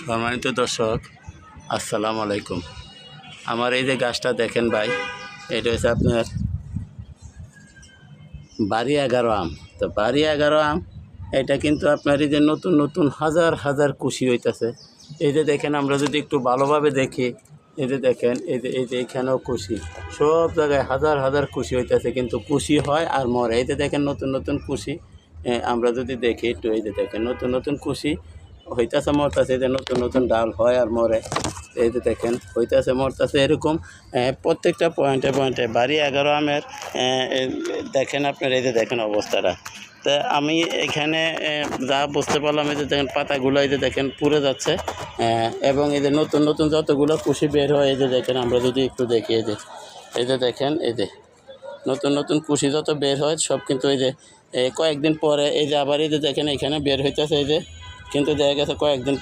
সম্মানিত দর্শক, আসসালামু আলাইকুম। আমার এই যে গাছটা দেখেন ভাই, এটা হচ্ছে আপনার বাড়ি 11 আম। তো বাড়ি 11 আম এটা কিন্তু আপনার এই যে নতুন নতুন হাজার হাজার কুশি হইতেছে। এই যে দেখেন, আমরা যদি একটু ভালোভাবে দেখি, এই যে দেখেন, এই যে এখানেও কুশি, সব জায়গায় হাজার হাজার কুশি হইতেছে, কিন্তু কুশি হয় আর মরে। এই যে দেখেন নতুন নতুন কুশি, আমরা যদি দেখি একটু, এই যে দেখেন নতুন নতুন কুশি হইতেছে, মরতেছে। এই যে নতুন নতুন ডাল হয় আর মরে। এই যে দেখেন হইতেছে, মরতেছে, এরকম প্রত্যেকটা পয়েন্টে পয়েন্টে বাড়ি 11 আমের দেখেন আপনার। এই যে দেখেন অবস্থাটা। তা আমি এখানে যা বুঝতে পারলাম, এই যে দেখেন পাতাগুলো এই যে দেখেন পুড়ে যাচ্ছে, এবং এই যে নতুন নতুন যতগুলো কুশি বের হয়, এই যে দেখেন আমরা যদি একটু দেখি, এই যে দেখেন, এই যে নতুন নতুন কুশি যত বের হয় সব কিন্তু এই যে কয়েকদিন পরে এই যে আবার এই যে দেখেন এখানে বের হইতেছে, এই যে কিন্তু দেখা গেছে কয়েকদিন